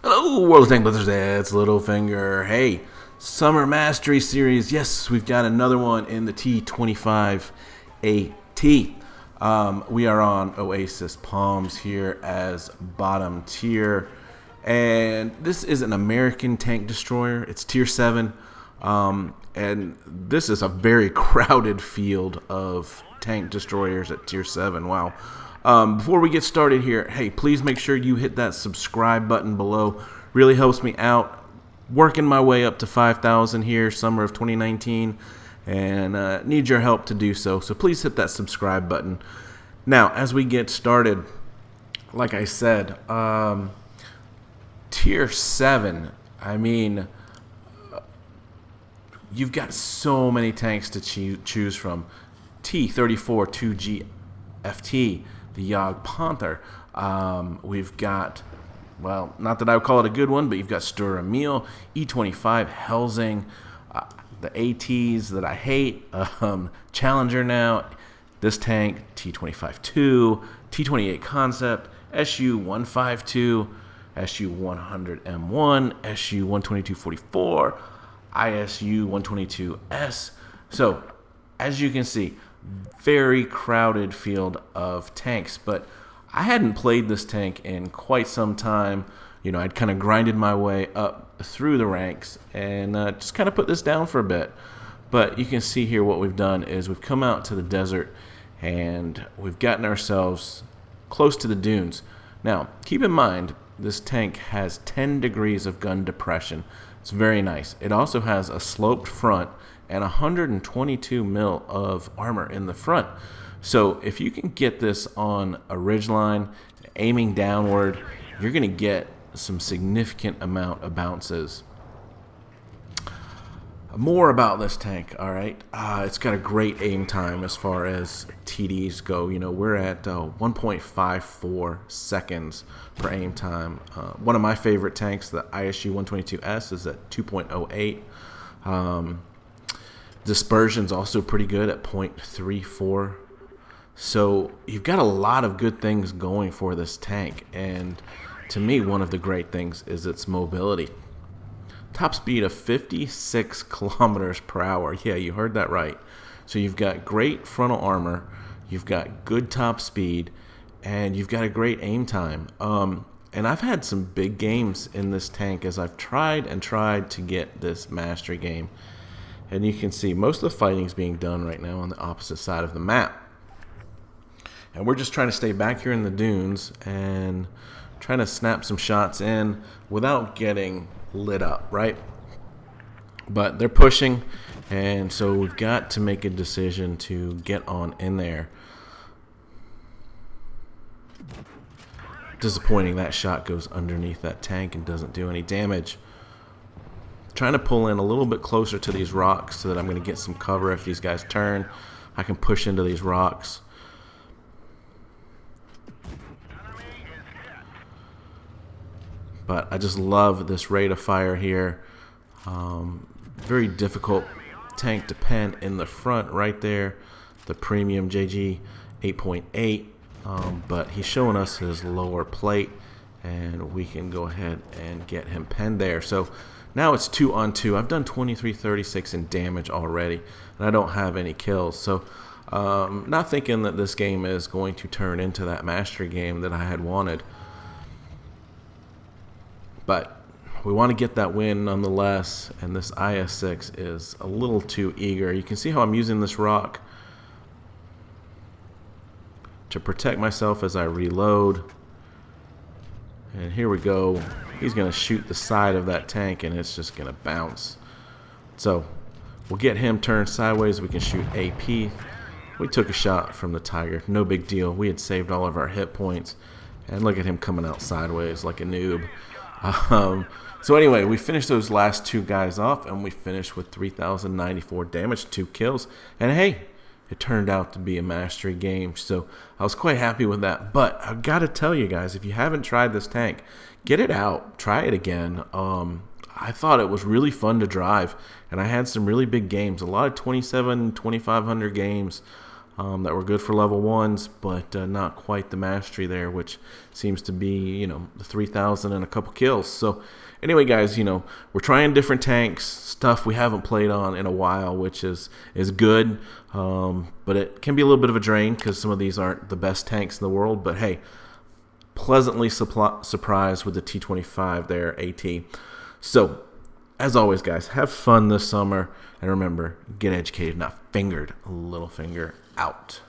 Hello, World of Tank Blitzers. It's Littlefinger. Hey, Summer Mastery Series. Yes, we've got another one in the T25 AT. We are on Oasis Palms here as bottom tier. And this is an American tank destroyer. It's tier 7. And this is a very crowded field of tank destroyers at tier 7. Wow. Before we get started here, hey, please make sure you hit that subscribe button below. Really helps me out. Working my way up to 5,000 here, summer of 2019, and need your help to do so. So please hit that subscribe button. Now, as we get started, like I said, tier 7, I mean, you've got so many tanks to choose from. T-34 2GFT, the Yogg Panther. We've got, well, not that I would call it a good one, but you've got Stur Emil, E25, Helsing, the ATs that I hate, Challenger now, this tank, T25-2, T28 Concept, SU-152, SU-100M1, SU-122-44, ISU-122S. So, as you can see, very crowded field of tanks, but I hadn't played this tank in quite some time. You know, I'd kind of grinded my way up through the ranks and just kind of put this down for a bit. But you can see here what we've done is we've come out to the desert and we've gotten ourselves close to the dunes. Now, keep in mind, this tank has 10 degrees of gun depression. It's very nice. It also has a sloped front and 122 mil of armor in the front. So if you can get this on a ridgeline, aiming downward, you're going to get some significant amount of bounces. More about this tank, all right? It's got a great aim time as far as TDs go. You know, we're at 1.54 seconds per aim time. One of my favorite tanks, the ISU-122S, is at 2.08. Dispersion's also pretty good at 0.34. So you've got a lot of good things going for this tank. And to me, one of the great things is its mobility. Top speed of 56 kilometers per hour. Yeah, you heard that right. So you've got great frontal armor, you've got good top speed, and you've got a great aim time. And I've had some big games in this tank as I've tried to get this mastery game. And you can see most of the fighting is being done right now on the opposite side of the map. And we're just trying to stay back here in the dunes and trying to snap some shots in without getting lit up, right? But they're pushing, and so we've got to make a decision to get on in there. Disappointing, that shot goes underneath that tank and doesn't do any damage. Trying to pull in a little bit closer to these rocks so that I'm going to get some cover if these guys turn. I can push into these rocks. But I just love this rate of fire here. Very difficult tank to pen in the front right there. The premium JG 8.8. But he's showing us his lower plate, and we can go ahead and get him penned there. So now it's 2-on-2. I've done 23-36 in damage already, and I don't have any kills. So not thinking that this game is going to turn into that mastery game that I had wanted. But we want to get that win nonetheless, and this IS-6 is a little too eager. You can see how I'm using this rock to protect myself as I reload. And here we go. He's going to shoot the side of that tank, and it's just going to bounce. So we'll get him turned sideways. We can shoot AP. We took a shot from the Tiger. No big deal. We had saved all of our hit points. And look at him coming out sideways like a noob. So anyway, we finished those last two guys off, and we finished with 3,094 damage, 2 kills. And hey, it turned out to be a mastery game, so I was quite happy with that. But I've got to tell you guys, if you haven't tried this tank, get it out. Try it again. I thought it was really fun to drive, and I had some really big games, a lot of 27, 2,500 games. that were good for level 1s, but not quite the mastery there, which seems to be, the 3,000 and a couple kills. So anyway, guys, we're trying different tanks, stuff we haven't played on in a while, which is good, but it can be a little bit of a drain because some of these aren't the best tanks in the world. But hey, pleasantly surprised with the T25 there, AT. So, as always, guys, have fun this summer, and remember, get educated, not fingered. Littlefinger out.